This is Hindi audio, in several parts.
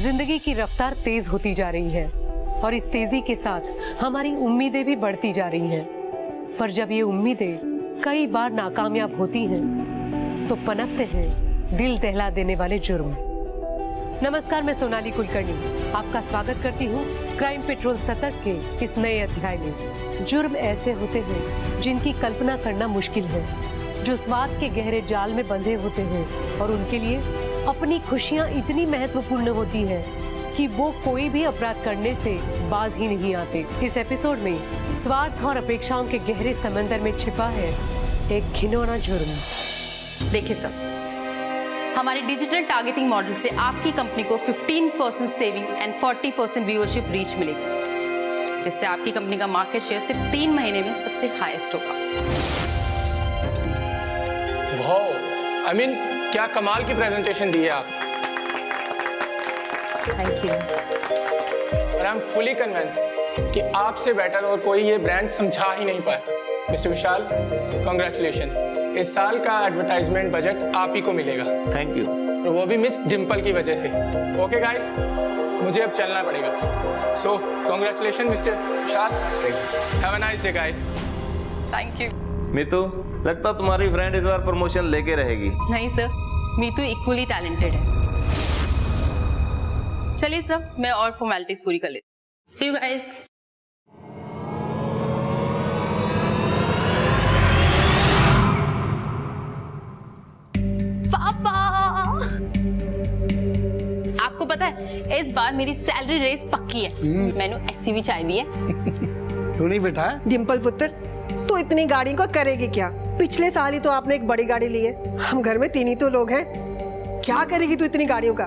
जिंदगी की रफ्तार तेज होती जा रही है और इस तेजी के साथ हमारी उम्मीदें भी बढ़ती जा रही हैं। पर जब ये उम्मीदें कई बार नाकामयाब होती हैं तो पनपते हैं दिल दहला देने वाले जुर्म। नमस्कार, मैं सोनाली कुलकर्णी आपका स्वागत करती हूँ क्राइम पेट्रोल सतर्क के इस नए अध्याय में। जुर्म ऐसे होते हैं जिनकी कल्पना करना मुश्किल है, जो स्वार्थ के गहरे जाल में बंधे होते हैं और उनके लिए अपनी खुशियाँ इतनी महत्वपूर्ण होती है कि वो कोई भी अपराध करने से बाज ही नहीं आते। इस एपिसोड में स्वार्थ और अपेक्षाओं के गहरे समंदर में छिपा है एक घिनौना जुर्म। देखिए सर, हमारे डिजिटल टारगेटिंग मॉडल से आपकी कंपनी को 15% सेविंग एंड 40% व्यूअरशिप रीच मिलेगी, जिससे आपकी कंपनी का मार्केट शेयर सिर्फ 3 महीने में सबसे हाईएस्ट होगा। वाह, आई मीन क्या कमाल की प्रेजेंटेशन दी है आप। Thank you. और आई एम फुली कन्विंस कि आपसे बेटर और कोई ये ब्रांड समझा ही नहीं पाया। मिस्टर विशाल, कांग्रेचुलेशन। इस साल का एडवर्टाइजमेंट बजट आप ही को मिलेगा। Thank you. और वो भी मिस डिम्पल की वजह से। ओके गाइस, मुझे अब चलना पड़ेगा। So congratulation mister Vishal. Have a nice day guys. Thank you. Meetu, लगता तुम्हारी फ्रेंड इस बार प्रमोशन लेके रहेगी। नहीं सर, मीतू इक्वली टैलेंटेड है। चलिए सर, मैं और फॉर्मेलिटीज पूरी कर लेती हूँ। सी यू गाइस। पापा, आपको पता है इस बार मेरी सैलरी रेस पक्की है। मैंने एसयूवी चाय दी है। क्यों नहीं बेटा? डिम्पल पुत्र, तो इतनी गाड़ी को करेगी क्या? पिछले साल ही तो आपने एक बड़ी गाड़ी ली है। हम घर में 3 ही तो लोग हैं। क्या करेगी तू इतनी गाड़ियों का?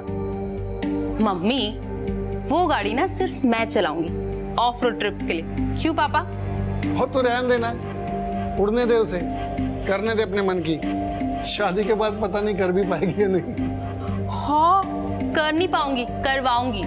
मम्मी, वो गाड़ी ना सिर्फ मैं चलाऊंगी ऑफ रोड ट्रिप्स के लिए। क्यों पापा? हो तो रहने देना, उड़ने दे उसे, करने दे अपने मन की। शादी के बाद पता नहीं कर भी पाएगी या नहीं। हाँ, कर नहीं पाऊंगी, करवाऊंगी।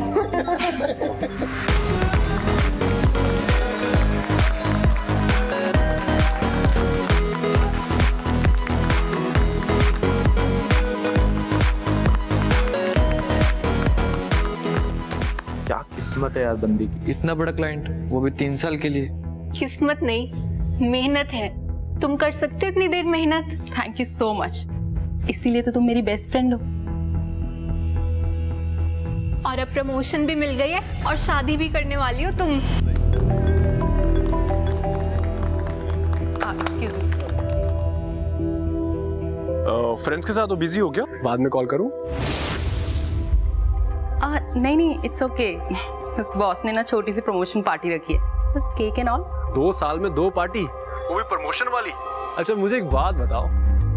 क्या किस्मत है यार बंदी की। इतना बड़ा क्लाइंट, वो भी 3 साल के लिए। किस्मत नहीं, मेहनत है। तुम कर सकते हो इतनी देर मेहनत। Thank you so much. इसीलिए तो तुम मेरी बेस्ट फ्रेंड हो। और अब प्रमोशन भी मिल गई है और शादी भी करने वाली हो तुम। Excuse me. फ्रेंड्स के साथ तो बिजी हो क्या? बाद में कॉल करूं? नहीं, इट्स ओके। बस बॉस ने ना छोटी सी प्रमोशन पार्टी रखी है, बस केक एंड ऑल। 2 साल में 2 पार्टी, वो भी प्रमोशन वाली। अच्छा मुझे एक बात बताओ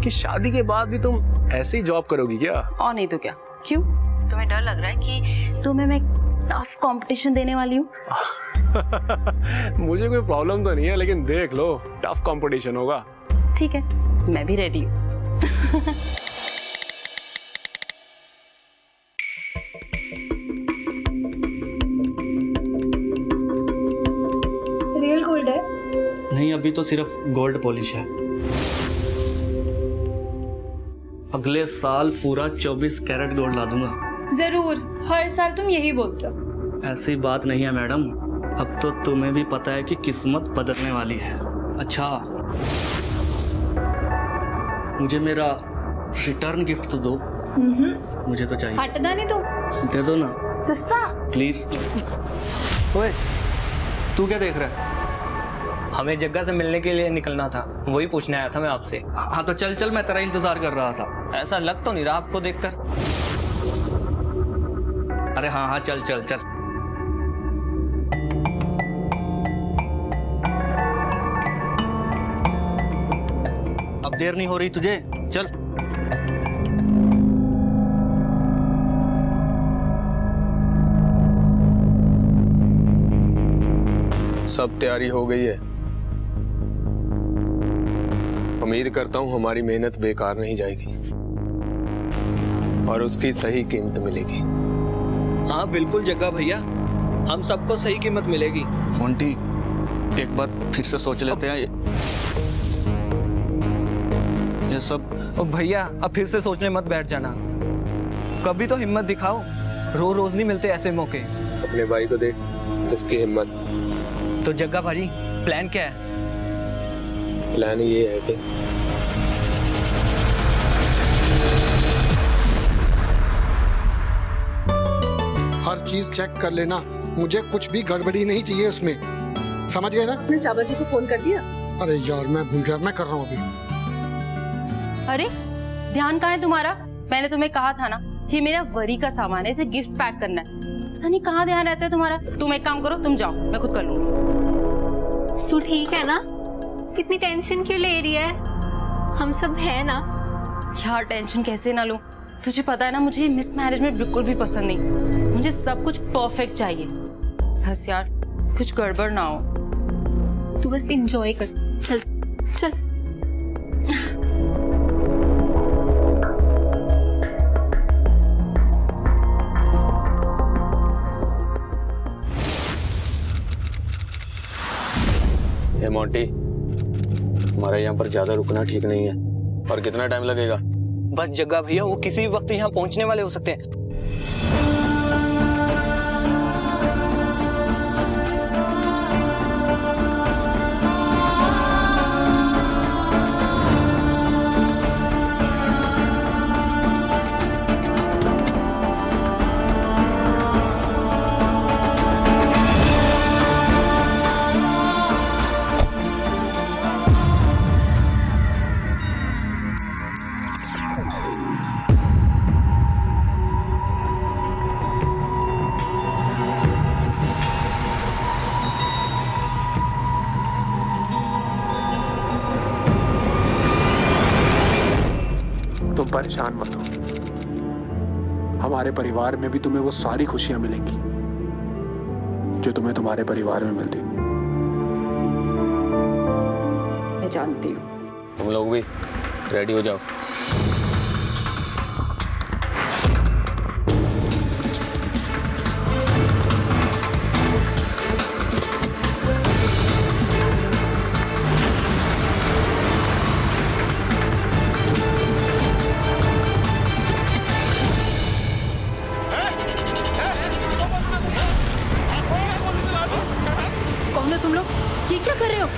कि शादी के बाद भी तुम ऐसे ही जॉब करोगी क्या? और नहीं तो क्या। क्यों, तुम्हें डर लग रहा है कि तुम्हें मैं टफ कंपटीशन देने वाली हूँ? मुझे कोई प्रॉब्लम तो नहीं है, लेकिन देख लो टफ कंपटीशन होगा। ठीक है, मैं भी रेडी हूँ। रियल गोल्ड है? नहीं, अभी तो सिर्फ गोल्ड पॉलिश है। अगले साल पूरा 24 कैरेट गोल्ड ला दूंगा। जरूर, हर साल तुम यही बोलते हो। ऐसी बात नहीं है मैडम, अब तो तुम्हें भी पता है कि किस्मत बदलने वाली है। अच्छा, मुझे मेरा रिटर्न गिफ्ट तो दो। मुझे तो चाहिए। हटदा नहीं तू। दे दो ना प्लीज। ओए, तू क्या देख रहा है? हमें जग्गा से मिलने के लिए निकलना था, वही पूछने आया था मैं आपसे। हाँ तो चल चल, मैं तेरा इंतजार कर रहा था। ऐसा लग तो नहीं रहा आपको देखकर। अरे हाँ हाँ, चल चल चल। अब देर नहीं हो रही तुझे, चल। सब तैयारी हो गई है। उम्मीद करता हूं हमारी मेहनत बेकार नहीं जाएगी और उसकी सही कीमत मिलेगी। हाँ बिल्कुल जग्गा भैया, हम सबको सही कीमत मिलेगी। मोंटी, एक बार फिर से सोच लेते हैं ये सब। ओ भैया, अब फिर से सोचने मत बैठ जाना, कभी तो हिम्मत दिखाओ। रोज रोज नहीं मिलते ऐसे मौके। अपने भाई को देख, इसकी हिम्मत। तो जग्गा भाजी, प्लान क्या है? प्लान ये है कि हर चीज चेक कर लेना, मुझे कुछ भी गड़बड़ी नहीं चाहिए उसमें, समझ गए ना? आपने चावल जी को फोन कर दिया? अरे यार मैं भूल गया, मैं कर रहा हूँ अभी। अरे ध्यान कहाँ है तुम्हारा? मैंने तुम्हें कहा था ना, ये मेरा वरी का सामान है, इसे गिफ्ट पैक करना है। पता नहीं कहाँ ध्यान रहता है तुम्हारा। तुम एक काम करो, तुम जाओ, मैं खुद कर लूंगी। तू ठीक है ना? इतनी टेंशन क्यों ले रही है? हम सब है ना। यार टेंशन कैसे ना लूं? तुझे पता है ना, मुझे मिस मैनेजमेंट बिल्कुल भी पसंद नहीं। मुझे सब कुछ परफेक्ट चाहिए, बस यार कुछ गड़बड़ ना हो। तू बस एंजॉय कर, चल चल। ये मोंटी, हमारा यहाँ पर ज्यादा रुकना ठीक नहीं है। और कितना टाइम लगेगा? बस जग्गा भैया, वो किसी भी वक्त यहाँ पहुँचने वाले हो सकते हैं। तुम परेशान मत हो, हमारे परिवार में भी तुम्हें वो सारी खुशियां मिलेंगी जो तुम्हें तुम्हारे परिवार में मिलती। मैं जानती हूँ। तुम लोग भी रेडी हो जाओ। कौन हो तुम लोग? ये क्या कर रहे हो?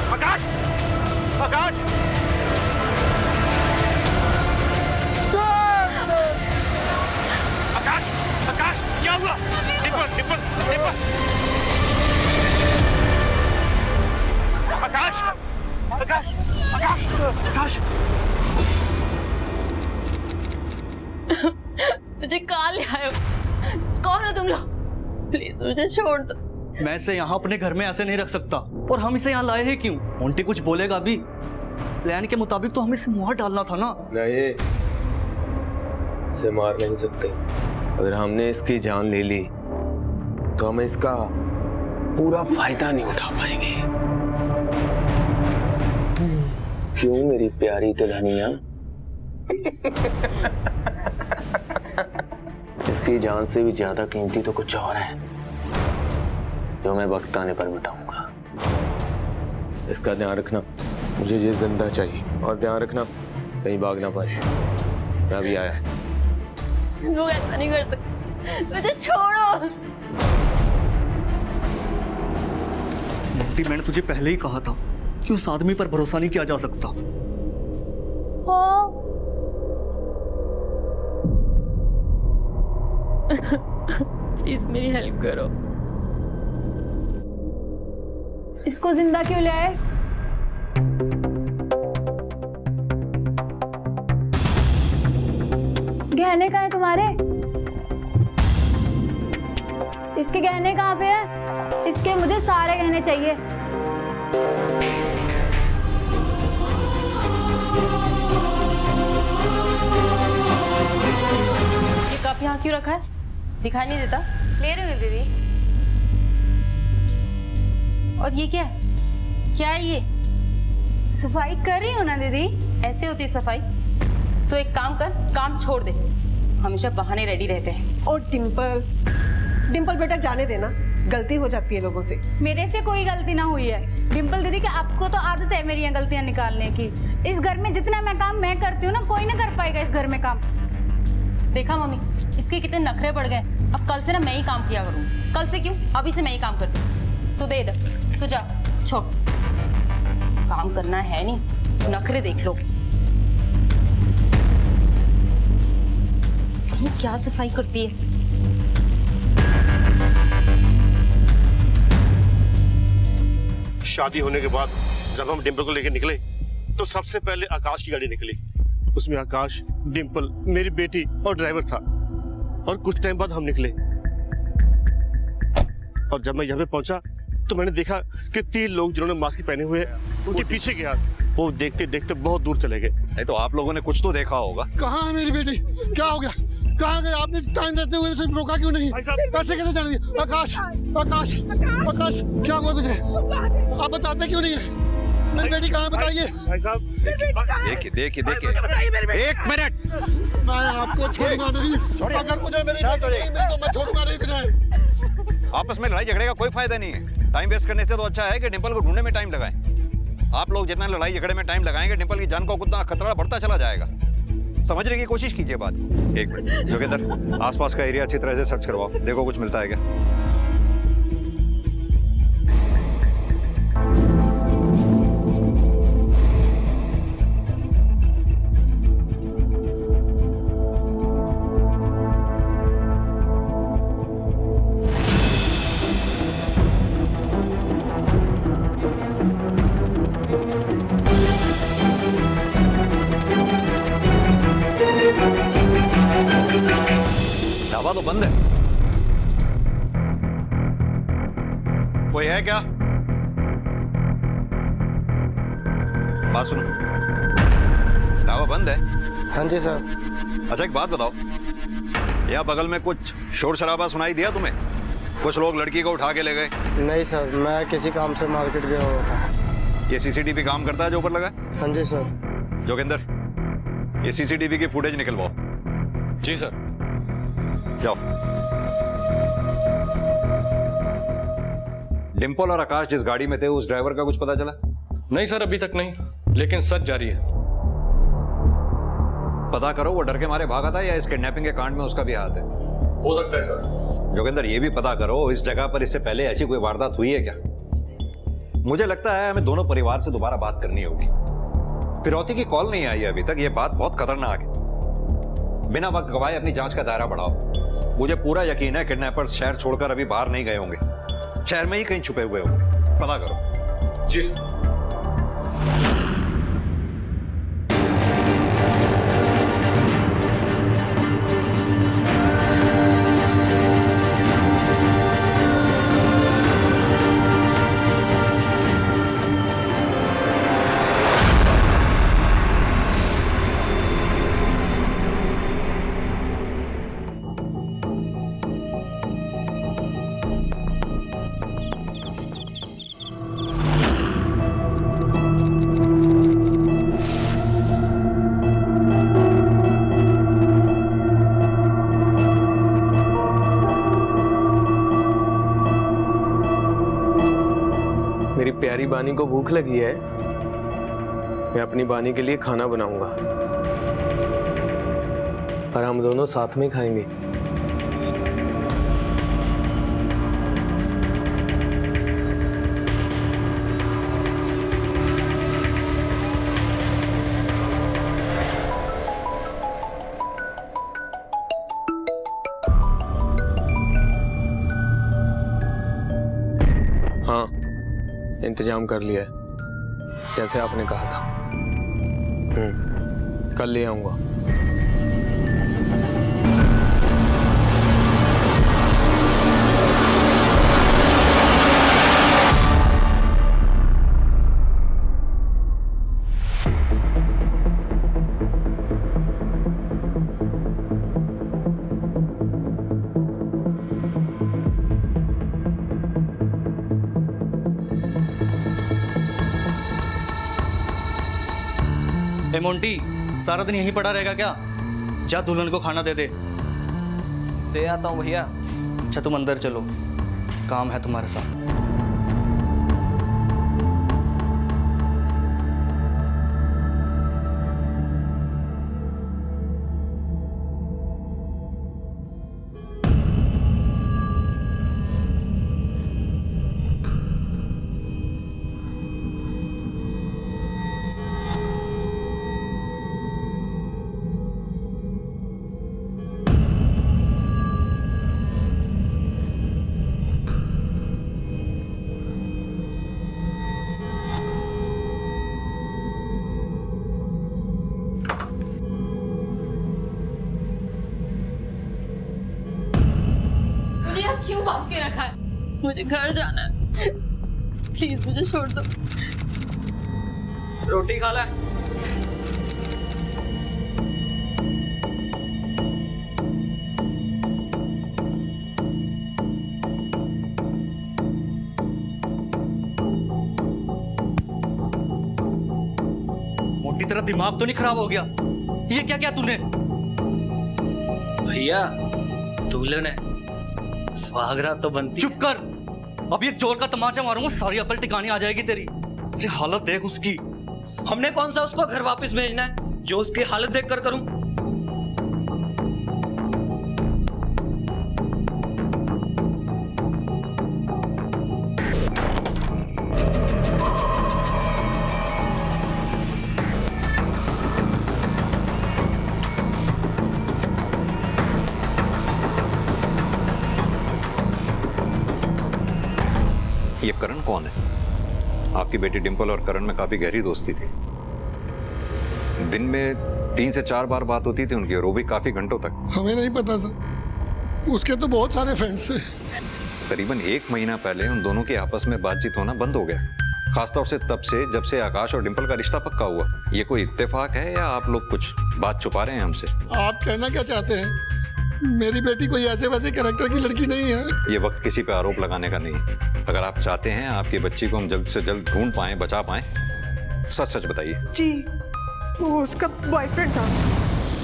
आकाश! आकाश! आकाश! आकाश! क्या हुआ? निपल, निपल, निपल! आकाश! आकाश! आकाश! आकाश! मुझे कहाँ ले आए हो? कौन हो तुम लोग? प्लीज मुझे छोड़ दो। मैं इसे यहाँ अपने घर में ऐसे नहीं रख सकता। और हम इसे यहाँ लाए हैं क्यों? मोंटी कुछ बोलेगा भी? प्लान के मुताबिक तो हमें इसे मुहर डालना था ना। नहीं, इसे मार नहीं सकते। अगर हमने इसकी जान ले ली तो हमें इसका पूरा फायदा नहीं उठा पाएंगे। क्यों मेरी प्यारी दुल्हनिया? इसकी जान से भी ज्यादा कीमती तो कुछ और है जो मैं वक्त आने पर बताऊंगा। इसका ध्यान रखना, मुझे ये जिंदा चाहिए। और ध्यान रखना कहीं भाग ना पाए। मैं अभी आया। लोग ऐसा नहीं कर सकते, मुझे छोड़ो। मोंटी, मैंने तुझे पहले ही कहा था कि उस आदमी पर भरोसा नहीं किया जा सकता। प्लीज मेरी हेल्प करो। इसको जिंदा क्यों ले आए? गहने कहाँ हैं तुम्हारे? इसके गहने कहाँ पे है? इसके मुझे सारे गहने चाहिए। ये कप यहाँ क्यों रखा है? दिखाई नहीं देता? ले रही हूँ दीदी। और ये क्या है? क्या है ये? सफाई कर रही हो ना दीदी? ऐसे होती है सफाई? तो एक काम कर, काम छोड़ दे। हमेशा बहाने रेडी रहते हैं। और डिम्पल, डिम्पल बेटा जाने देना, गलती हो जाती है लोगों से। मेरे से कोई गलती ना हुई है डिम्पल दीदी, कि आपको तो आदत है मेरी गलतियां निकालने की। इस घर में जितना मैं काम मैं करती हूँ ना, कोई ना कर पाएगा इस घर में काम। देखा मम्मी, इसके कितने नखरे बढ़ गए। अब कल से ना मैं ही काम किया करूँ। कल से क्यों, अभी से मैं ही काम करती हूँ। तू दे इधर, तू जा, छोड़। काम करना है नहीं, नखरे देख लो। ये क्या सफाई करती है। शादी होने के बाद जब हम डिम्पल को लेकर निकले तो सबसे पहले आकाश की गाड़ी निकली। उसमें आकाश, डिम्पल, मेरी बेटी और ड्राइवर था। और कुछ टाइम बाद हम निकले और जब मैं यहाँ पे पहुंचा तो मैंने देखा कि 3 लोग जिन्होंने मास्क पहने हुए उनके पीछे गया। वो देखते देखते बहुत दूर चले गए। नहीं तो आप लोगों ने कुछ तो देखा होगा। कहाँ है मेरी बेटी? क्या हो गया? कहाँ गए? आपने टाइम रहते हुए उसे रोका क्यों नहीं? पैसे कैसे जाने दिए? आकाश, आकाश, आकाश, क्या हुआ तुझे? आप बताते क्यों नहीं है? मेरी बेटी कहाँ है, बताइए। भाई साहब देखिए देखिए देखिए, 1 मिनट। मैं आपको छोड़ूंगा नहीं। अगर मुझे मेरी बेटी नहीं मिली तो मैं छोड़ूंगा नहीं तुझे। आपस में लड़ाई झगड़े का कोई फायदा नहीं है। टाइम वेस्ट करने से तो अच्छा है कि डिम्पल को ढूंढने में टाइम लगाएं। आप लोग जितना लड़ाई झगड़े में टाइम लगाएंगे, डिम्पल की जान को उतना खतरा बढ़ता चला जाएगा। समझने की कोशिश कीजिए बात। 1 मिनट जोगिंदर, आसपास का एरिया अच्छी तरह से सर्च करवाओ, देखो कुछ मिलता है क्या। ढाबा तो बंद है, कोई है क्या? बात सुनो, ढाबा बंद है? हाँ जी सर। अच्छा एक बात बताओ, यहाँ बगल में कुछ शोर शराबा सुनाई दिया तुम्हें? कुछ लोग लड़की को उठा के ले गए? नहीं सर, मैं किसी काम से मार्केट गया हुआ था। ये सीसीटीवी काम करता है जो ऊपर लगा? हाँ जी सर। जोगिंदर, ये सीसीटीवी की फुटेज निकलवाओ। जी सर। जाओ। डिम्पल और आकाश जिस गाड़ी में थे उस ड्राइवर का कुछ पता चला? नहीं सर, अभी तक नहीं, लेकिन सर्च जारी है। पता करो वो डर के मारे भागा था या इस किडनैपिंग के कांड में उसका भी हाथ है। हो सकता है सर। जोगिंदर, ये भी पता करो इस जगह पर इससे पहले ऐसी कोई वारदात हुई है क्या? मुझे लगता है हमें दोनों परिवार से दोबारा बात करनी होगी। फिरौती की कॉल नहीं आई अभी तक, ये बात बहुत खतरनाक है। बिना वक्त गवाए अपनी जांच का दायरा बढ़ाओ। मुझे पूरा यकीन है किडनैपर्स शहर छोड़कर अभी बाहर नहीं गए होंगे, शहर में ही कहीं छुपे हुए होंगे। पता करो। जी सर। मेरी प्यारी बानी को भूख लगी है, मैं अपनी बानी के लिए खाना बनाऊंगा और हम दोनों साथ में खाएंगे। हाँ, इंतजाम कर लिया है जैसे आपने कहा था। कल ले आऊंगा। ए मोंटी, सारा दिन यहीं पड़ा रहेगा क्या? जा दुल्हन को खाना दे दे। दे आता हूँ भैया। अच्छा तुम अंदर चलो, काम है तुम्हारे साथ। क्यों बांध के रखा है? मुझे घर जाना है, प्लीज मुझे छोड़ दो। रोटी खा ले। मोटी तरह दिमाग तो नहीं खराब हो गया? ये क्या क्या तूने? भैया दुल्हन है, स्वागरात तो बनती। चुप कर, अब एक जोर का तमाचा मारूंगा, सारी अकल टिकानी आ जाएगी तेरी। ये हालत देख उसकी। हमने कौन सा उसको घर वापस भेजना है जो उसकी हालत देख कर करूं? ये करण कौन है? आपकी बेटी डिंपल और करण में काफी गहरी दोस्ती थी। दिन में 3 से 4 बार बात होती थी उनकी, और वो भी काफी घंटों तक। हमें नहीं पता सर, उसके तो बहुत सारे फ्रेंड्स थे। करीबन 1 महीना पहले उन दोनों की आपस में बातचीत होना बंद हो गया, खासतौर से तब से जब से आकाश और डिंपल का रिश्ता पक्का हुआ। ये कोई इत्तेफाक है या आप लोग कुछ बात छुपा रहे हैं हमसे? आप कहना क्या चाहते हैं? मेरी बेटी कोई ऐसे वैसे कैरेक्टर की लड़की नहीं है। ये वक्त किसी पे आरोप लगाने का नहीं है। अगर आप चाहते हैं आपकी बच्ची को हम जल्द से जल्द ढूंढ पाए, बचा पाए, सच सच बताइए। जी, वो उसका बॉयफ्रेंड था।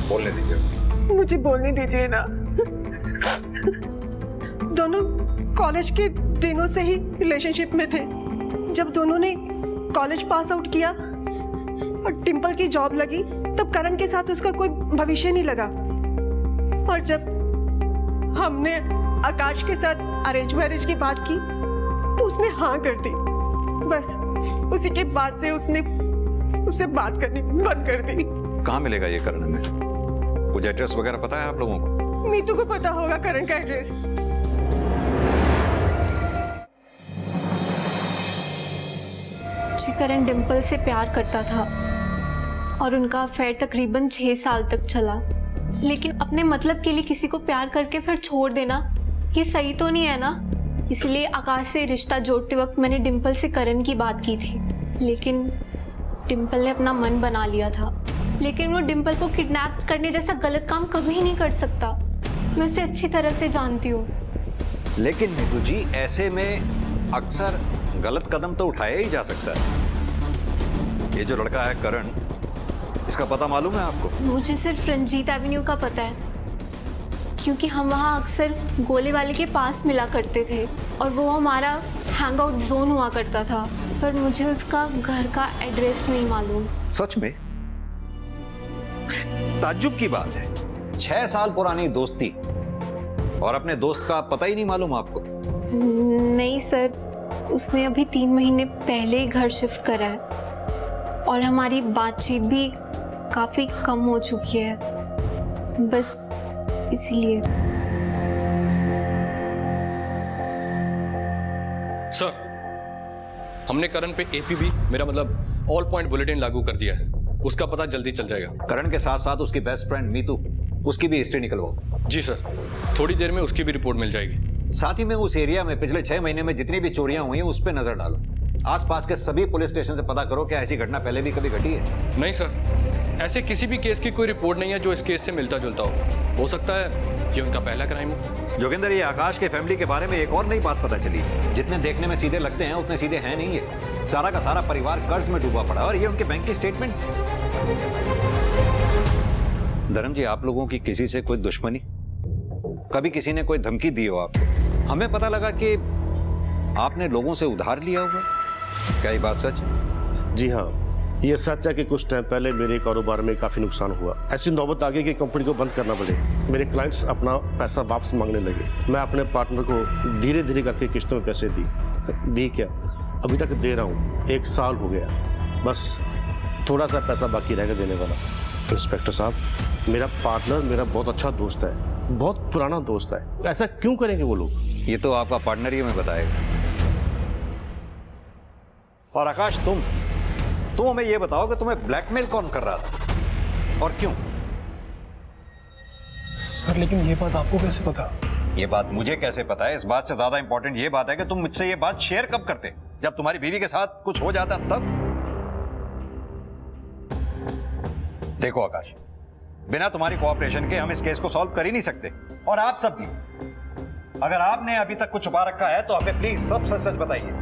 बोलने दीजिए। मुझे बोलने दीजिए ना। दोनों कॉलेज के दिनों से ही रिलेशनशिप में थे। जब दोनों ने कॉलेज पास आउट किया और डिंपल की जॉब लगी, तब करण के साथ उसका कोई भविष्य नहीं लगा। और जब हमने आकाश के साथ अरेंज मैरिज की बात की तो उसने हाँ कर दी। बस उसी के बाद से उसने उससे बात करनी बंद कर दी। कहाँ मिलेगा ये करण में? कुछ एड्रेस वगैरह पता है आप लोगों को? मीतू को पता होगा करण का एड्रेस। जी, करण डिंपल से प्यार करता था और उनका अफेयर तकरीबन 6 साल तक चला। लेकिन अपने मतलब के लिए किसी को प्यार करके फिर छोड़ देना, ये सही तो नहीं है ना। इसलिए आकाश से रिश्ता जोड़ते वक्त मैंने डिंपल से करण की बात की थी, लेकिन डिंपल ने अपना मन बना लिया था। लेकिन वो डिंपल को किडनैप करने जैसा गलत काम कभी नहीं कर सकता, मैं उसे अच्छी तरह से जानती हूँ। लेकिन नीतू जी, ऐसे में अक्सर गलत कदम तो उठाया ही जा सकता है। ये जो लड़का है करण, इसका पता मालूम है आपको? मुझे सिर्फ रंजीत एवेन्यू का पता है, क्योंकि हम वहाँ अक्सर गोले वाले के पास मिला करते थे और वो हमारा हैंग आउट जोन हुआ करता था, पर मुझे उसका घर का एड्रेस नहीं मालूम। सच में? ताज्जुब की बात है, 6 साल पुरानी दोस्ती और अपने दोस्त का पता ही नहीं मालूम आपको? नहीं सर, उसने अभी 3 महीने पहले ही घर शिफ्ट करा है और हमारी बातचीत भी काफी कम हो चुकी है, बस इसीलिए। सर, हमने करण पे एपीबी, मेरा मतलब ऑल पॉइंट बुलेटिन लागू कर दिया है। उसका पता जल्दी चल जाएगा। करण के साथ साथ उसकी बेस्ट फ्रेंड मीतू, उसकी भी हिस्ट्री निकलवाओ। जी सर, थोड़ी देर में उसकी भी रिपोर्ट मिल जाएगी। साथ ही में उस एरिया में पिछले 6 महीने में जितनी भी चोरियां हुई हैं उस पर नजर डालो। आसपास के सभी पुलिस स्टेशन से पता करो क्या ऐसी घटना पहले भी कभी घटी है। नहीं सर, ऐसे किसी भी केस की कोई रिपोर्ट नहीं है जो इस केस से मिलता जुलता हो सकता है ये उनका पहला क्राइम हो। जोगिंदर, ये आकाश के फैमिली के बारे में एक और नई बात पता चली। जितने देखने में सीधे लगते हैं उतने सीधे हैं नहीं है। सारा का सारा परिवार कर्ज में डूबा पड़ा और ये उनके बैंक की स्टेटमेंट्स। धर्म जी, आप लोगों की किसी से कोई दुश्मनी? कभी किसी ने कोई धमकी दी हो आपको? हमें पता लगा कि आपने लोगों से उधार लिया हुआ। क्या ये बात सच? जी हाँ, ये सच है कि कुछ टाइम पहले मेरे कारोबार में काफ़ी नुकसान हुआ। ऐसी नौबत आ गई कि कंपनी को बंद करना पड़े। मेरे क्लाइंट्स अपना पैसा वापस मांगने लगे। मैं अपने पार्टनर को धीरे धीरे करके किस्तों में पैसे दी क्या, अभी तक दे रहा हूँ। 1 साल हो गया, बस थोड़ा सा पैसा बाकी रह गया देने वाला। इंस्पेक्टर साहब, मेरा पार्टनर मेरा बहुत अच्छा दोस्त है, बहुत पुराना दोस्त है। ऐसा क्यों करेंगे वो लोग? ये तो आपका पार्टनर ही हमें बताएगा। और आकाश, तुम हमें ये बताओ कि तुम्हें ब्लैकमेल कौन कर रहा था और क्यों? सर लेकिन ये बात आपको कैसे पता? ये बात मुझे कैसे पता है? इस बात से ज्यादा इंपॉर्टेंट ये बात है कि तुम मुझसे ये बात शेयर कब करते? जब तुम्हारी बीवी के साथ कुछ हो जाता तब? देखो आकाश, बिना तुम्हारी कोऑपरेशन के हम इस केस को सॉल्व कर ही नहीं सकते। और आप सब भी, अगर आपने अभी तक कुछ छुपा रखा है तो हमें प्लीज सब सच सच बताइए।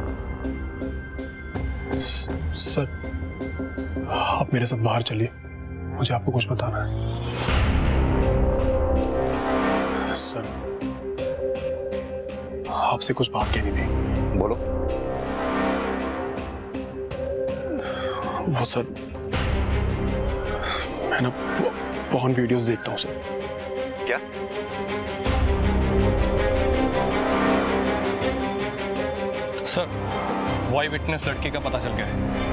सर आप मेरे साथ बाहर चलिए, मुझे आपको कुछ बताना है। सर आपसे कुछ बात कहनी थी। बोलो। वो सर, मैं ना पॉर्न वीडियोस देखता हूँ सर। क्या? सर वॉय विटनेस लड़की का पता चल गया है।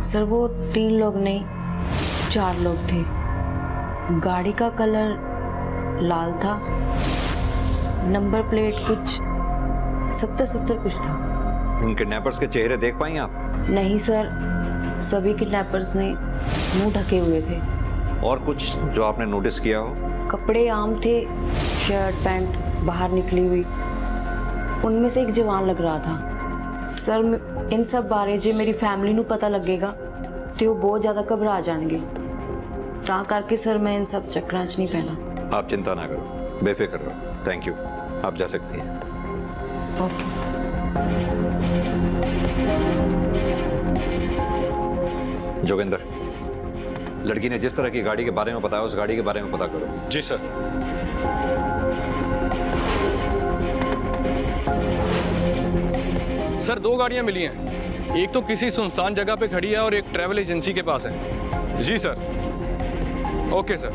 सर वो 3 लोग नहीं 4 लोग थे। गाड़ी का कलर लाल था, नंबर प्लेट कुछ 70 कुछ था। उन किडनैपर्स के चेहरे देख पाई आप? नहीं सर, सभी किडनैपर्स ने मुंह ढके हुए थे। और कुछ जो आपने नोटिस किया हो? कपड़े आम थे, शर्ट पैंट बाहर निकली हुई। उनमें से एक जवान लग रहा था। सर इन सब बारे जे मेरी फैमिली ਨੂੰ पता लगेगा तो वो बहुत ज़्यादा घबरा जाएंगे, ਤਾਂ करके सर मैं इन सब चक्करां 'ਚ नहीं पैना। आप चिंता ना करो, बेफिक्र रहो। थैंक यू, आप जा सकती हैं। Okay sir. जोगिंदर, लड़की ने जिस तरह की गाड़ी के बारे में बताया उस गाड़ी के बारे में पता करो। जी सर। सर 2 गाड़ियां मिली हैं, एक तो किसी सुनसान जगह पे खड़ी है और एक ट्रैवल एजेंसी के पास है। जी सर। Okay sir.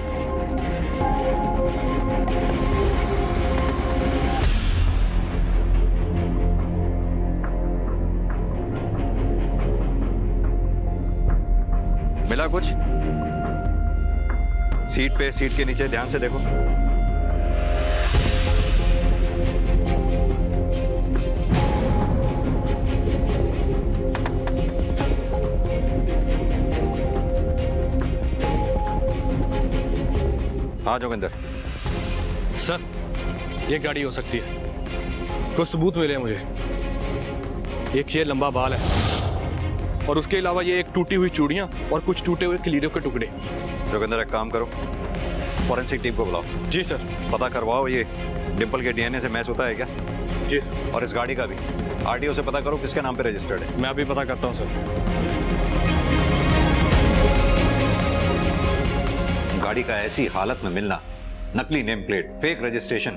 मिला कुछ? सीट पे, सीट के नीचे ध्यान से देखो। हाँ जोगिंदर। सर ये गाड़ी हो सकती है, कुछ सबूत मिले मुझे। एक ये लंबा बाल है और उसके अलावा ये एक टूटी हुई चूड़ियां और कुछ टूटे हुए किलीरों के टुकड़े। जोगिंदर एक काम करो, फॉरेंसिक टीम को बुलाओ। जी सर। पता करवाओ ये डिंपल के डीएनए से मैच होता है क्या? जी। और इस गाड़ी का भी आरटीओ से पता करो किसके नाम पे रजिस्टर्ड है। मैं अभी पता करता हूँ सर। गाड़ी का ऐसी हालत में मिलना, नकली नेम प्लेट, फेक रजिस्ट्रेशन,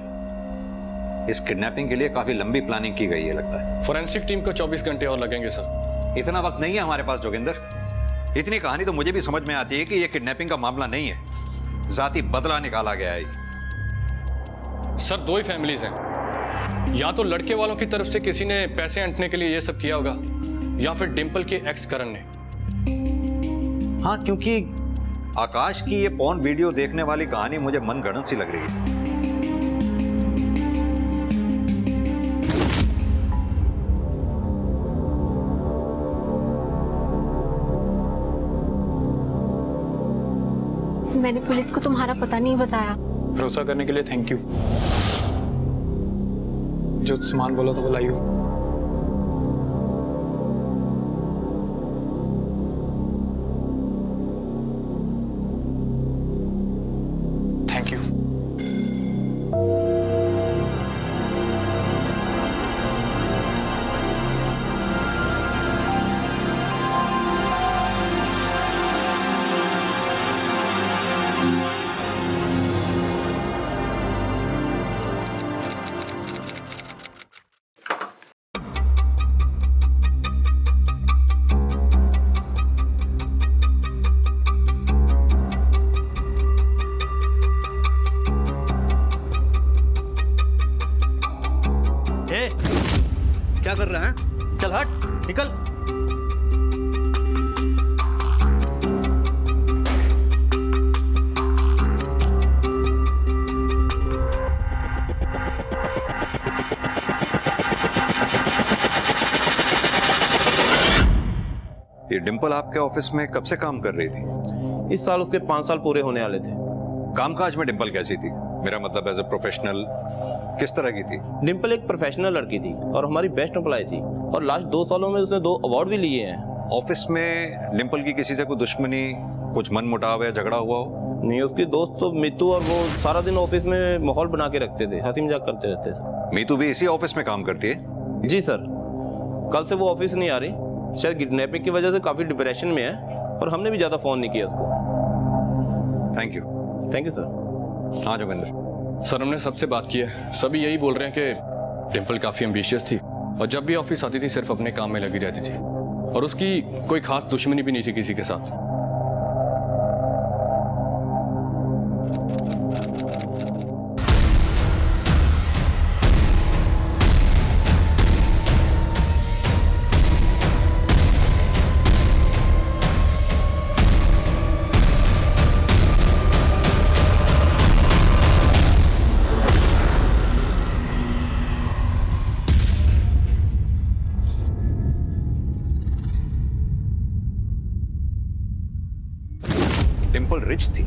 इस किडनैपिंग के लिए काफी लंबी प्लानिंग की गई है लगता है। फॉरेंसिक टीम को 24 घंटे और लगेंगे सर। इतना वक्त नहीं है हमारे पास जोगिंदर। इतनी कहानी तो मुझे भी समझ में आती है कि यह किडनैपिंग का मामला नहीं है, जाती बदला निकाला गया है। सर 2 ही फैमिलीज हैं, या तो लड़के वालों की तरफ से किसी ने पैसे ऐंठने के लिए ये सब किया होगा, या फिर डिंपल के एक्स करण ने। हाँ, क्योंकि आकाश की ये पॉर्न वीडियो देखने वाली कहानी मुझे मनगढ़ंत सी लग रही है। मैंने पुलिस को तुम्हारा पता नहीं बताया। भरोसा करने के लिए थैंक यू। जो सामान बोला था वो लाई हो। Thank you. ये डिंपल आपके ऑफिस में कब से काम कर रही थी? इस साल उसके 5 साल पूरे होने वाले थे। कामकाज में डिंपल कैसी थी? मेरा मतलब एज ए प्रोफेशनल किस तरह की थी? डिंपल एक प्रोफेशनल लड़की थी और हमारी बेस्ट एम्प्लॉय थी, और लास्ट 2 सालों में उसने 2 अवार्ड भी लिए हैं। ऑफिस में डिंपल की किसी से कोई दुश्मनी, कुछ मन मुटाव या झगड़ा हुआ हो? नहीं, उसकी दोस्त तो मीतू, और वो सारा दिन ऑफिस में माहौल बना के रखते थे, हंसी मजाक करते रहते थे। मीतू भी इसी ऑफिस में काम करती है? जी सर, कल से वो ऑफिस नहीं आ रही, शायद किडनैपिंग की वजह से काफी डिप्रेशन में है, और हमने भी ज्यादा फोन नहीं किया उसको। Thank you. Thank you sir. हाँ जोगिंदर सर, हमने सबसे बात की है, सभी यही बोल रहे हैं कि डिंपल काफी एम्बिशियस थी और जब भी ऑफिस आती थी सिर्फ अपने काम में लगी रहती थी, और उसकी कोई खास दुश्मनी भी नहीं थी किसी के साथ। डिंपल रिच थी,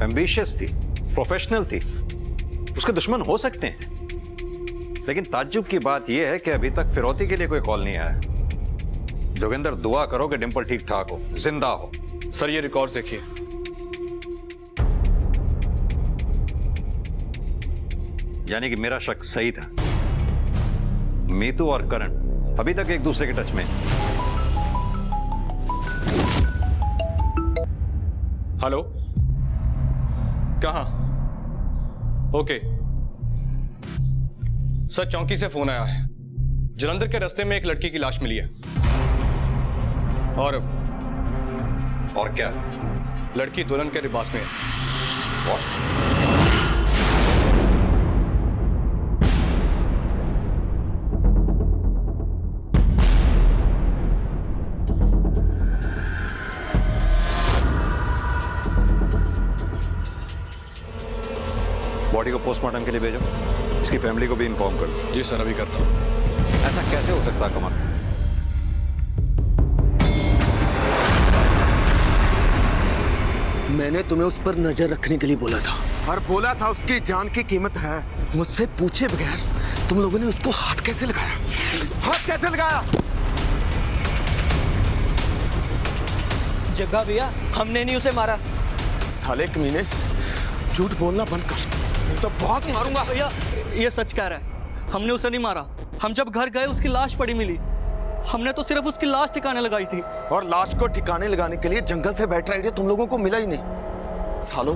एम्बिशियस थी, प्रोफेशनल थी, उसके दुश्मन हो सकते हैं, लेकिन ताज्जुब की बात यह है कि अभी तक फिरौती के लिए कोई कॉल नहीं आया। जोगिंदर, दुआ करो कि डिंपल ठीक ठाक हो, जिंदा हो। सर, ये रिकॉर्ड देखिए। यानी कि मेरा शक सही था, मीतू और करण अभी तक एक दूसरे के टच में। हेलो, कहाँ? ओके सर, चौकी से फोन आया है, जलंधर के रास्ते में एक लड़की की लाश मिली है। और क्या? लड़की दुल्हन के लिबास में है। बॉडी को पोस्टमार्टम के लिए भेजो, इसकी फैमिली को भी इन्फॉर्म कर दो। जी सर, अभी करता हूँ। ऐसा कैसे हो सकता है कमल? मैंने तुम्हें उस पर नजर रखने के लिए बोला था, और बोला था उसकी जान की कीमत है। मुझसे पूछे बगैर तुम लोगों ने उसको हाथ कैसे लगाया? हाथ कैसे लगाया? जग्गा भैया, हमने नहीं उसे मारा। साले कमीने, झूठ बोलना बंद कर, नहीं तो बहुत मारूंगा। भैया, ये सच कह रहा है, हमने उसे नहीं मारा। हम जब घर गए उसकी लाश पड़ी मिली, हमने तो सिर्फ उसकी लाश ठिकाने लगाई थी। और लाश को ठिकाने लगाने के लिए जंगल से बैटरी आइडिया तुम लोगों को मिला ही नहीं। सालों,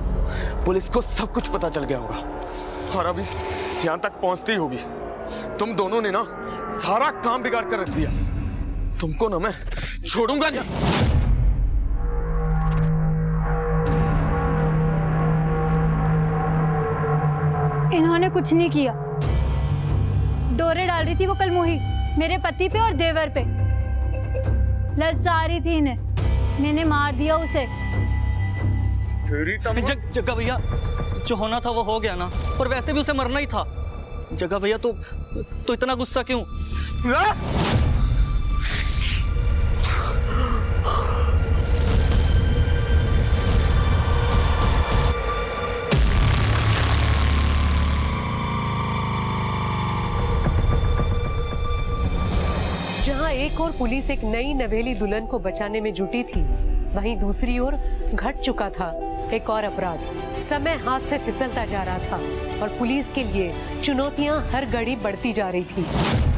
पुलिस को सब कुछ पता चल गया होगा, और अभी यहां तक पहुंचती होगी। तुम दोनों ने ना सारा काम बिगाड़ कर रख दिया। तुमको ना मैं छोड़ूंगा नहीं। इन्होंने कुछ नहीं किया। डोरे डाल रही थी वो कलमुही मेरे पति पे और देवर पे, ललचा रही थी इन्हें, मैंने मार दिया उसे। जग्गा भैया, जो होना था वो हो गया ना, और वैसे भी उसे मरना ही था। जग्गा भैया, तो इतना गुस्सा क्यों? जहां एक और पुलिस एक नई नवेली दुल्हन को बचाने में जुटी थी, वहीं दूसरी ओर घट चुका था एक और अपराध। समय हाथ से फिसलता जा रहा था और पुलिस के लिए चुनौतियां हर घड़ी बढ़ती जा रही थी।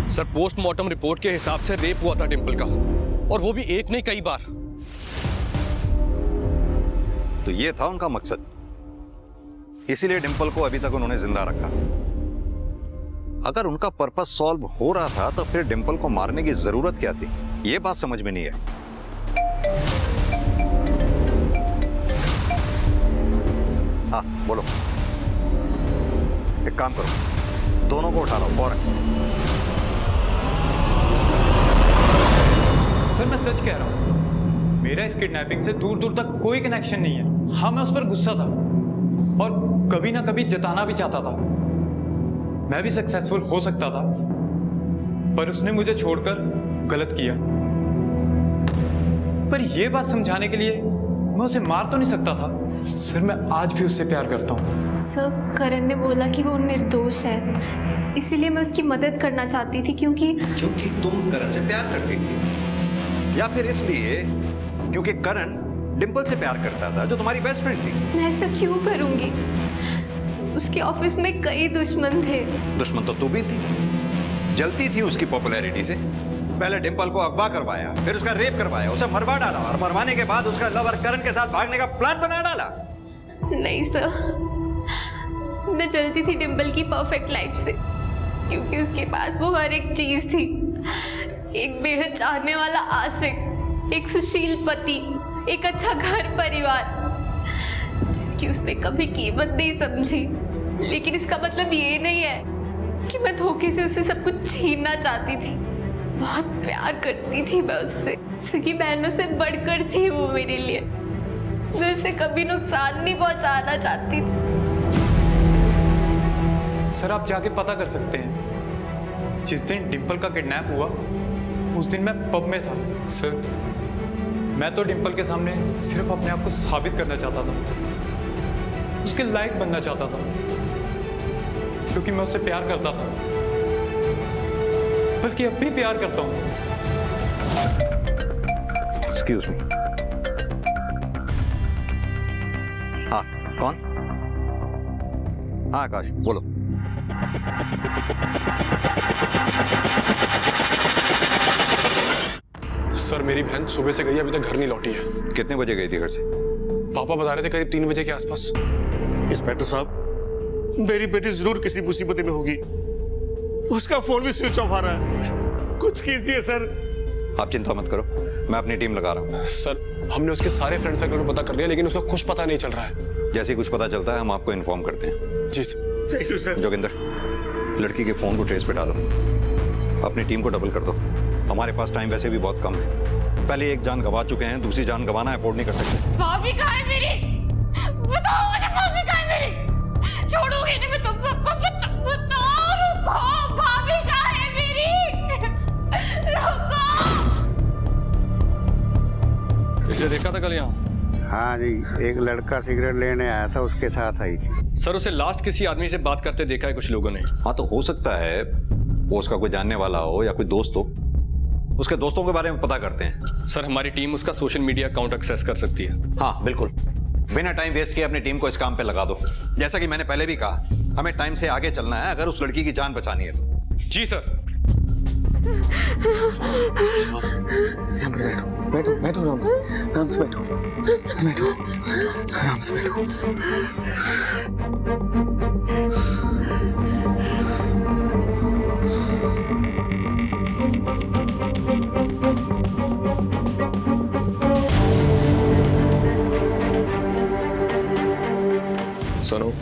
सर, पोस्टमार्टम रिपोर्ट के हिसाब से रेप हुआ था डिंपल का, और वो भी एक नहीं कई बार। तो ये था उनका मकसद, इसीलिए डिंपल को अभी तक उन्होंने जिंदा रखा। अगर उनका पर्पस सॉल्व हो रहा था तो फिर डिंपल को मारने की जरूरत क्या थी? ये बात समझ में नहीं है। हाँ बोलो। एक काम करो, दोनों को उठा लो फौरन। सर मैं सच कह रहा हूँ, मेरा इस किडनैपिंग से दूर दूर तक कोई कनेक्शन नहीं है। हाँ मैं उस पर गुस्सा था और कभी ना कभी जताना भी चाहता था। मैं भी सक्सेसफुल हो सकता था, पर उसने मुझे छोड़कर गलत किया। पर यह बात समझाने के लिए मैं उसे मार तो नहीं सकता था। सर मैं आज भी उससे प्यार करता हूँ। सर करण ने बोला कि वो निर्दोष है, इसीलिए मैं उसकी मदद करना चाहती थी। क्योंकि तुम करण से प्यार करती थी, या फिर इसलिए क्योंकि करण डिंपल से प्यार करता था जो तुम्हारी बेस्ट फ्रेंड थी? मैं ऐसा क्यों करूंगी? उसके ऑफिस में कई दुश्मन थे। दुश्मन तो तू भी थी, जलती थी उसकी पॉपुलैरिटी से। पहले डिंपल को अगवा करवाया, फिर उसका रेप करवाया, उसे मरवा डाला और मरवाने के बाद उसका लवर करण के साथ भागने का प्लान बना डाला। नहीं सर, मैं जलती थी डिंपल की परफेक्ट लाइफ से, क्योंकि उसके पास वो हर एक चीज थी। एक बेहद चाहने वाला आशिक, एक सुशील पति, एक अच्छा घर परिवार, जिसकी उसने कभी कीमत नहीं समझी। लेकिन इसका मतलब ये नहीं है कि मैं धोखे से उससे सब कुछ छीनना चाहती थी। बहुत प्यार करती थी मैं उससे, सगी बहनों से बढ़कर थी वो मेरे लिए। मैं उसे कभी नुकसान नहीं पहुंचाना चाहती थी। सर आप जाके पता कर सकते हैं, जिस दिन डिंपल का किडनैप हुआ उस दिन मैं पब में था। सर मैं तो डिंपल के सामने सिर्फ अपने आप को साबित करना चाहता था, उसके लायक बनना चाहता था, क्योंकि मैं उससे प्यार करता था, बल्कि अब भी प्यार करता हूं। Excuse me. हाँ कौन? हाँ आकाश बोलो। सर मेरी बहन सुबह से गई, अभी तक घर नहीं लौटी है। कितने बजे गई थी घर से? पापा बता रहे थे करीब 3 बजे के आसपास। इंस्पेक्टर साहब, मेरी बेटी जरूर किसी मुसीबत में होगी। उसका फोन भी स्विच ऑफ आ रहा है। कुछ कीजिए सर। आप चिंता मत करो, मैं अपनी टीम लगा रहा हूँ। सर हमने उसके सारे फ्रेंड सर्कल में पता कर लिया, लेकिन उसका कुछ पता नहीं चल रहा है। जैसे ही कुछ पता चलता है हम आपको इन्फॉर्म करते हैं। जी sir. Thank you sir. Joginder, लड़की के फोन को ट्रेस पे डालो, अपनी टीम को डबल कर दो। हमारे पास टाइम वैसे भी बहुत कम है। पहले एक जान गंवा चुके हैं, दूसरी जान गंवाना अफोर्ड नहीं कर सकते। भाभी कहाँ है मेरी? बताओ मुझे, भाभी कहाँ है मेरी? छोड़ूंगी नहीं मैं तुम सबको। बताओ, रुको, भाभी कहाँ है मेरी? रुको। इसे देखा था कल यहाँ? हाँ जी, एक लड़का सिगरेट लेने आया था, उसके साथ आई थी। सर उसे लास्ट किसी आदमी से बात करते देखा है कुछ लोगों ने। हाँ तो हो सकता है वो उसका कोई जानने वाला हो या कोई दोस्त हो। उसके दोस्तों के बारे में पता करते हैं। सर हमारी टीम उसका सोशल मीडिया अकाउंट एक्सेस कर सकती है। हाँ बिल्कुल, बिना टाइम वेस्ट किए अपनी टीम को इस काम पे लगा दो। जैसा कि मैंने पहले भी कहा, हमें टाइम से आगे चलना है अगर उस लड़की की जान बचानी है तो। जी सर। यहाँ पर बैठो, बैठो बैठो, आराम से बैठो, बैठो आराम से बैठो। सुनो,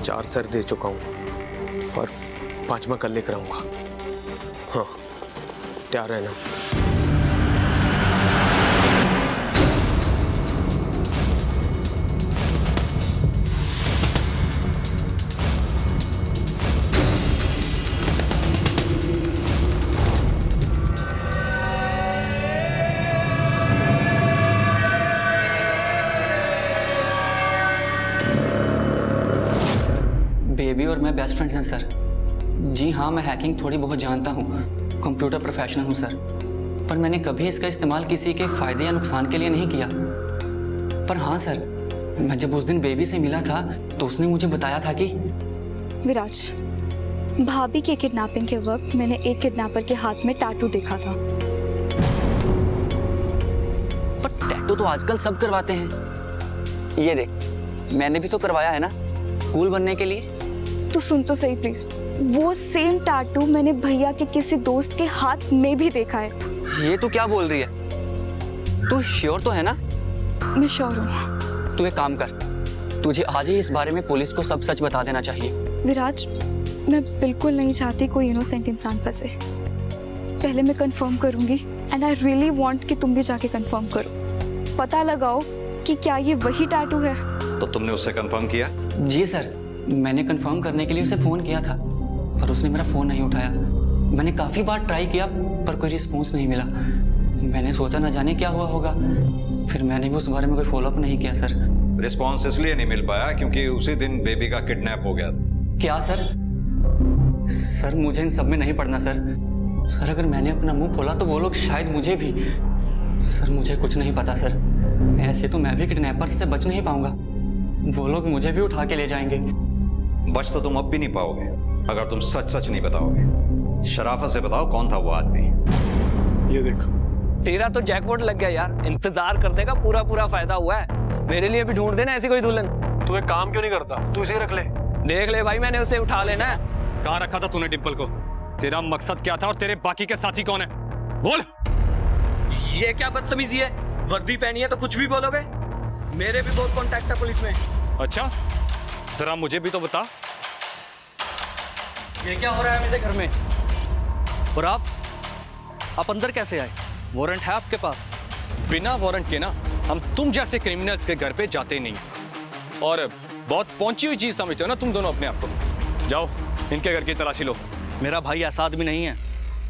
4 सर दे चुका हूं और 5वां कल लेकर आऊंगा। हाँ तैयार रहना। बेबी और मैं बेस्ट फ्रेंड्स हैं सर। जी हाँ, मैं हैकिंग थोड़ी बहुत जानता हूँ, कंप्यूटर प्रोफेशनल हूँ सर, पर मैंने कभी इसका इस्तेमाल किसी के फ़ायदे या नुकसान के लिए नहीं किया। पर हाँ सर, मैं जब उस दिन बेबी से मिला था तो उसने मुझे बताया था कि विराज, भाभी के किडनैपिंग के वक्त मैंने एक किडनैपर के हाथ में टैटू देखा था। पर टैटू तो आजकल सब करवाते हैं। ये देख, मैंने भी तो करवाया है ना, कूल बनने के लिए। तो सुन तो सही प्लीज, वो सेम टैटू मैंने भैया के किसी दोस्त के हाथ में भी देखा है। ये तू क्या बोल रही है? तू श्योर तो है ना? मैं श्योर हूँ। तू एक काम कर, तुझे आज ही इस बारे में पुलिस को सब सच बता देना चाहिए। विराज, मैं बिल्कुल नहीं चाहती कोई इनोसेंट इंसान फंसे। पहले मैं कंफर्म करूंगी एंड आई रियली वांट कि तुम भी जाके कंफर्म करो, पता लगाओ कि क्या ये वही टैटू है। तो तुमने उससे कंफर्म किया? जी सर, मैंने कंफर्म करने के लिए उसे फ़ोन किया था, पर उसने मेरा फ़ोन नहीं उठाया। मैंने काफ़ी बार ट्राई किया पर कोई रिस्पॉन्स नहीं मिला। मैंने सोचा ना जाने क्या हुआ होगा, फिर मैंने भी उस बारे में कोई फॉलोअप नहीं किया सर। रिस्पॉन्स इसलिए नहीं मिल पाया क्योंकि उसी दिन बेबी का किडनैप हो गया था। क्या सर? सर मुझे इन सब में नहीं पड़ना सर। सर अगर मैंने अपना मुंह खोला तो वो लोग शायद मुझे भी। सर मुझे कुछ नहीं पता सर। ऐसे तो मैं भी किडनैपर्स से बच नहीं पाऊंगा, वो लोग मुझे भी उठा के ले जाएंगे। बच तो तुम अब भी नहीं पाओगे अगर तुम सच सच नहीं बताओगे। शराफत से बताओ कौन था वो आदमी। ये देख, तेरा तो जैकपॉट लग गया यार, इंतजार करने का पूरा पूरा फायदा हुआ है। मेरे लिए भी ढूंढ देना ऐसी कोई दुल्हन। तू एक काम क्यों नहीं करता, तू इसे रख ले। देख ले भाई, मैंने उसे उठा लेना है। कहाँ रखा था तूने डिंपल को? तेरा मकसद क्या था और तेरे बाकी के साथी कौन है? बोल। ये क्या बदतमीजी है? वर्दी पहनी है तो कुछ भी बोलोगे? मेरे भी बहुत कॉन्टैक्ट है पुलिस में। अच्छा, जरा मुझे भी तो बता। ये क्या हो रहा है मेरे घर में? और आप अंदर कैसे आए? वारंट है आपके पास? बिना वारंट के ना हम तुम जैसे क्रिमिनल्स के घर पे जाते नहीं, और बहुत पहुंची हुई चीज समझते हो ना तुम दोनों अपने आप को। जाओ इनके घर की तलाशी लो। मेरा भाई ऐसा आदमी नहीं है।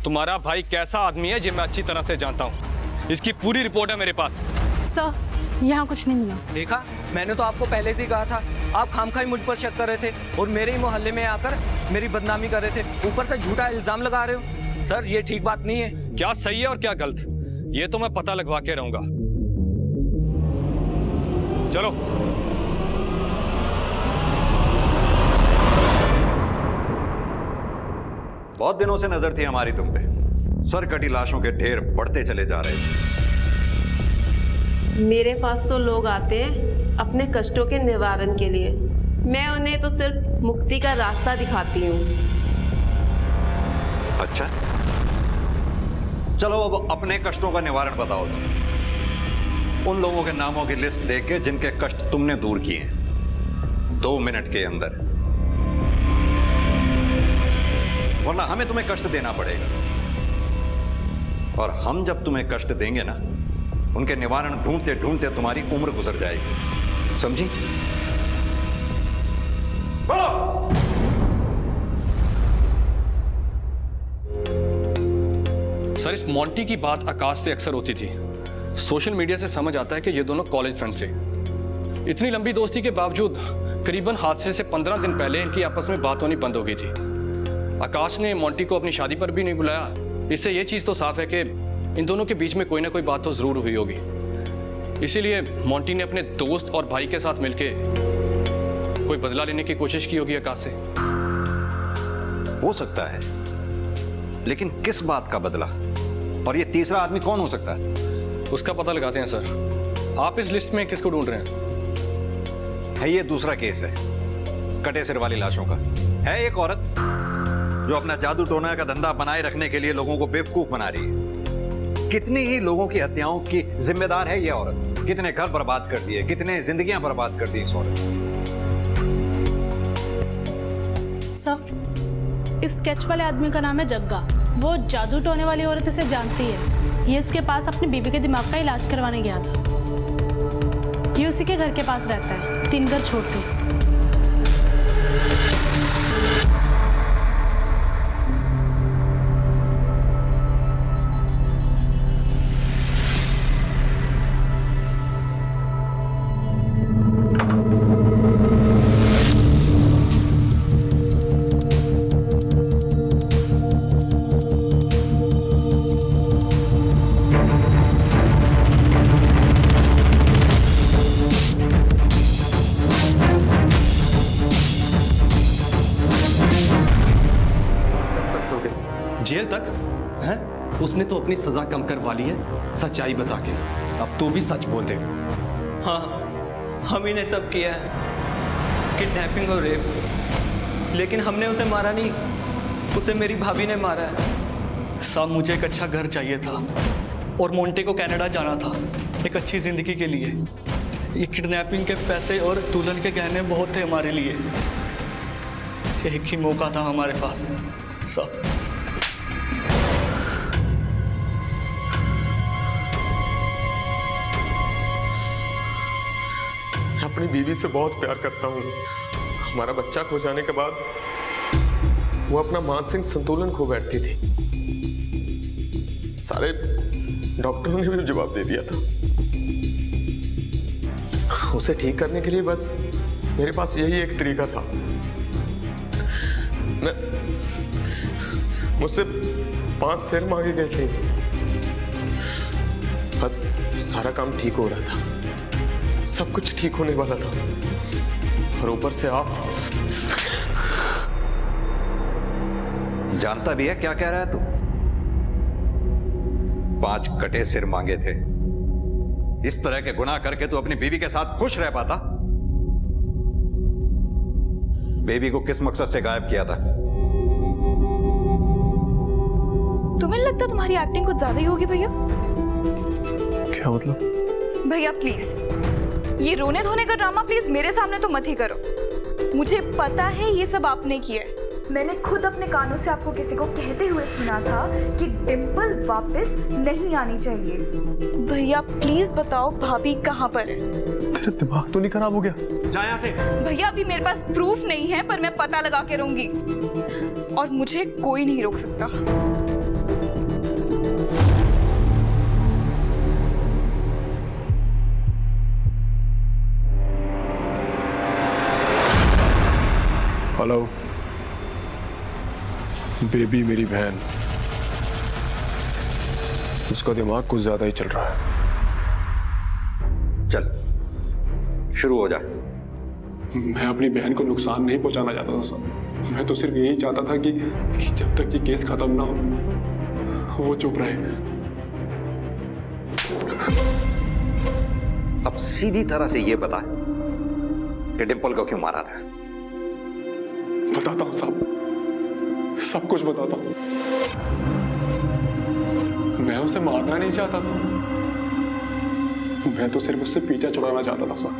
तुम्हारा भाई कैसा आदमी है ये मैं अच्छी तरह से जानता हूँ। इसकी पूरी रिपोर्ट है मेरे पास। सर, यहाँ कुछ नहीं मिला। देखा, मैंने तो आपको पहले से ही कहा था। आप खामखाई मुझ पर शक कर रहे थे और मेरे ही मोहल्ले में आकर मेरी बदनामी कर रहे थे, ऊपर से झूठा इल्जाम लगा रहे हो। सर ये ठीक बात नहीं है। क्या सही है और क्या गलत, ये तो मैं पता लगवा के रहूंगा। चलो। बहुत दिनों से नजर थी हमारी तुम पे। सर कटी लाशों के ढेर बढ़ते चले जा रहे थे। मेरे पास तो लोग आते हैं अपने कष्टों के निवारण के लिए, मैं उन्हें तो सिर्फ मुक्ति का रास्ता दिखाती हूँ। अच्छा, चलो अब अपने कष्टों का निवारण बताओ तुम। उन लोगों के नामों की लिस्ट देख के जिनके कष्ट तुमने दूर किए हैं 2 मिनट के अंदर, वरना हमें तुम्हें कष्ट देना पड़ेगा। और हम जब तुम्हें कष्ट देंगे ना, उनके निवारण ढूंढते ढूंढते तुम्हारी उम्र गुजर जाएगी, समझी? बोलो। सर इस मोंटी की बात आकाश से अक्सर होती थी। सोशल मीडिया से समझ आता है कि ये दोनों कॉलेज फ्रेंड्स थे। इतनी लंबी दोस्ती के बावजूद करीबन हादसे से 15 दिन पहले इनकी आपस में बात होनी बंद हो गई थी। आकाश ने मोंटी को अपनी शादी पर भी नहीं बुलाया। इससे ये चीज़ तो साफ है कि इन दोनों के बीच में कोई ना कोई बात तो जरूर हुई होगी। इसीलिए मोंटी ने अपने दोस्त और भाई के साथ मिलके कोई बदला लेने की कोशिश की होगी आकाश से। हो सकता है, लेकिन किस बात का बदला? और ये तीसरा आदमी कौन हो सकता है? उसका पता लगाते हैं सर। आप इस लिस्ट में किसको ढूंढ रहे हैं? है ये दूसरा केस है, कटे सिर वाली लाशों का। है एक औरत जो अपना जादू टोना का धंधा बनाए रखने के लिए लोगों को बेवकूफ बना रही है। कितनी ही लोगों की हत्याओं की जिम्मेदार है ये औरत। कितने घर बर्बाद कर दिए, कितने जिंदगियां बर्बाद कर दी इस औरत। सर, इस स्केच वाले आदमी का नाम है जग्गा। वो जादू टोने वाली औरत इसे जानती है। ये उसके पास अपनी बीबी के दिमाग का इलाज करवाने गया था। ये उसी के घर के पास रहता है, 3 घर छोड़ के। जेल तक है? उसने तो अपनी सजा कम करवा ली है सच्चाई बता के। अब तू भी सच बोल दे। हाँ, हम ही ने सब किया है, किडनैपिंग और रेप। लेकिन हमने उसे मारा नहीं, उसे मेरी भाभी ने मारा है। साहब मुझे एक अच्छा घर चाहिए था और मोंटे को कनाडा जाना था एक अच्छी जिंदगी के लिए। ये किडनैपिंग के पैसे और दुल्हन के गहने बहुत थे हमारे लिए। एक ही मौका था हमारे पास सब। मैं अपनी बीवी से बहुत प्यार करता हूँ। हमारा बच्चा खो जाने के बाद वो अपना मानसिक संतुलन खो बैठती थी। सारे डॉक्टरों ने भी जवाब दे दिया था। उसे ठीक करने के लिए बस मेरे पास यही एक तरीका था। मुझसे 5 शेर मांगे गए थे, बस सारा काम ठीक हो रहा था, सब कुछ ठीक होने वाला था। और ऊपर से आप। जानता भी है क्या कह रहा है तू? 5 कटे सिर मांगे थे। इस तरह के गुनाह करके तू अपनी बीवी के साथ खुश रह पाता? बेबी को किस मकसद से गायब किया था? तुम्हें नहीं लगता तुम्हारी एक्टिंग कुछ ज्यादा ही होगी भैया? क्या मतलब? भैया प्लीज ये रोने धोने का ड्रामा प्लीज मेरे सामने तो मत ही करो। मुझे पता है ये सब आपने किया है। मैंने खुद अपने कानों से आपको किसी को कहते हुए सुना था कि डिंपल वापस नहीं आनी चाहिए। भैया प्लीज बताओ भाभी कहाँ पर है? तेरा दिमाग तो नहीं खराब हो गया? जा यहाँ से। भैया अभी मेरे पास प्रूफ नहीं है पर मैं पता लगा के रहूंगी और मुझे कोई नहीं रोक सकता। हेलो बेबी, मेरी बहन, उसका दिमाग कुछ ज्यादा ही चल रहा है। चल शुरू हो जा। मैं अपनी बहन को नुकसान नहीं पहुंचाना चाहता था सर। मैं तो सिर्फ यही चाहता था कि जब तक ये केस खत्म ना हो वो चुप रहे। अब सीधी तरह से ये बता कि डिंपल को क्यों मारा था? बताता हूं साहब, सब कुछ बताता हूं। मैं उसे मारना नहीं चाहता था, मैं तो सिर्फ उससे पीछा छुड़ाना चाहता था सर।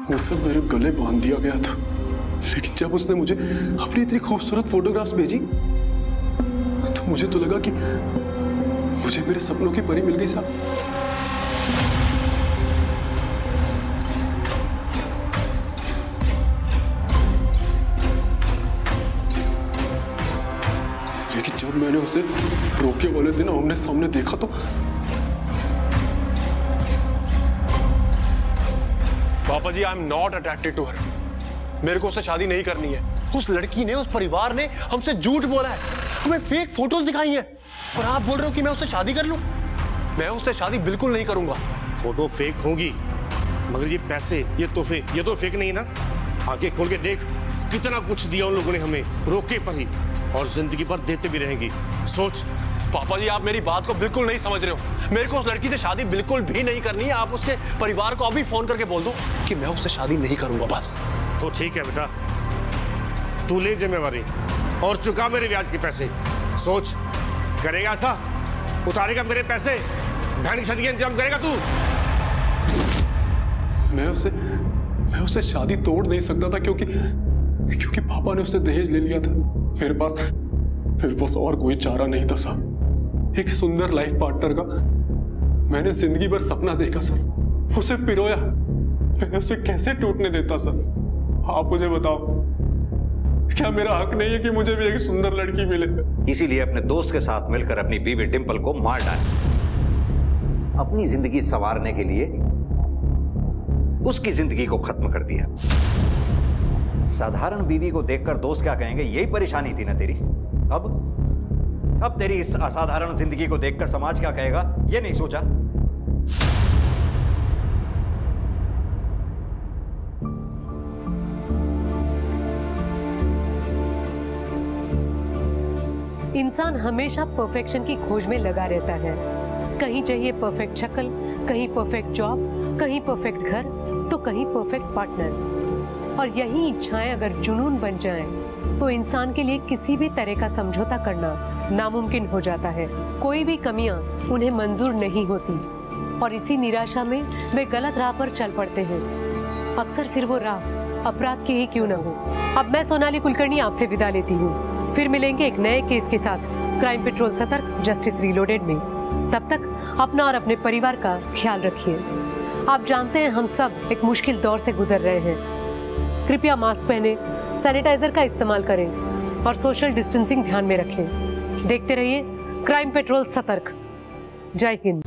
वो सब मेरे गले बांध दिया गया था, लेकिन जब उसने मुझे अपनी इतनी खूबसूरत फोटोग्राफ्स भेजी तो मुझे तो लगा कि मुझे मेरे सपनों की परी मिल गई साहब। लेकिन जब मैंने उसे रोके वाले दिन आमने सामने देखा तो पापा जी, I am not attracted to her. मेरे को उससे शादी नहीं करनी है। उस लड़की ने, उस परिवार ने हमसे झूठ बोला है, हमें फेक फोटोज दिखाई हैं और आप बोल रहे हो कि मैं उससे शादी कर लूं? मैं उससे शादी बिल्कुल नहीं करूंगा। फोटो फेक होगी मगर ये पैसे, ये तोहफे, ये तो फेक नहीं ना। आंखें खोल के देख, कितना कुछ दिया उन लोगों ने हमें रोके पर ही, और जिंदगी भर देते भी रहेंगी। सोच। पापा जी, आप मेरी बात को बिल्कुल नहीं समझ रहे हो। मेरे को उस लड़की से शादी बिल्कुल भी नहीं करनी है। आप उसके परिवार को अभी फोन करके बोल दो कि मैं उससे शादी नहीं करूंगा बस। तो ठीक है बेटा, तू ले जिम्मेवारी और चुका मेरे ब्याज के पैसे। सोच, करेगा ऐसा? उतारेगा मेरे पैसे? बहन की शादी का इंतजाम करेगा तू? मैं उससे शादी तोड़ नहीं सकता था क्योंकि पापा ने उससे दहेज ले लिया था। मेरे पास और कोई चारा नहीं था साहब। एक सुंदर लाइफ पार्टनर का मैंने जिंदगी भर सपना देखा सर, उसे पिरोया। मैं उसे कैसे टूटने देता सर? आप मुझे बताओ, क्या मेरा हक नहीं है कि मुझे भी एक सुंदर लड़की मिले? इसीलिए अपने दोस्त के साथ मिलकर अपनी बीवी डिंपल को मार डाला। अपनी जिंदगी संवारने के लिए उसकी जिंदगी को खत्म कर दिया। साधारण बीवी को देखकर दोस्त क्या कहेंगे, यही परेशानी थी ना तेरी। अब तेरी इस असाधारण जिंदगी को देखकर समाज क्या कहेगा, ये नहीं सोचा? इंसान हमेशा परफेक्शन की खोज में लगा रहता है। कहीं चाहिए परफेक्ट शक्ल, कहीं परफेक्ट जॉब, कहीं परफेक्ट घर, तो कहीं परफेक्ट पार्टनर। और यही इच्छाएं अगर जुनून बन जाएं, तो इंसान के लिए किसी भी तरह का समझौता करना नामुमकिन हो जाता है। कोई भी कमियां उन्हें मंजूर नहीं होती। और इसी निराशा में वे गलत राह पर चल पड़ते हैं। अक्सर फिर वो राह अपराध की ही क्यों न हो। अब मैं सोनाली कुलकर्णी आपसे विदा लेती हूँ। फिर मिलेंगे एक नए केस के साथ क्राइम पेट्रोल सतर्क जस्टिस रीलोडेड में। तब तक अपना और अपने परिवार का ख्याल रखिए। आप जानते हैं हम सब एक मुश्किल दौर से गुजर रहे हैं। कृपया मास्क पहने, सैनिटाइजर का इस्तेमाल करें और सोशल डिस्टेंसिंग ध्यान में रखें। देखते रहिए क्राइम पेट्रोल सतर्क। जय हिंद।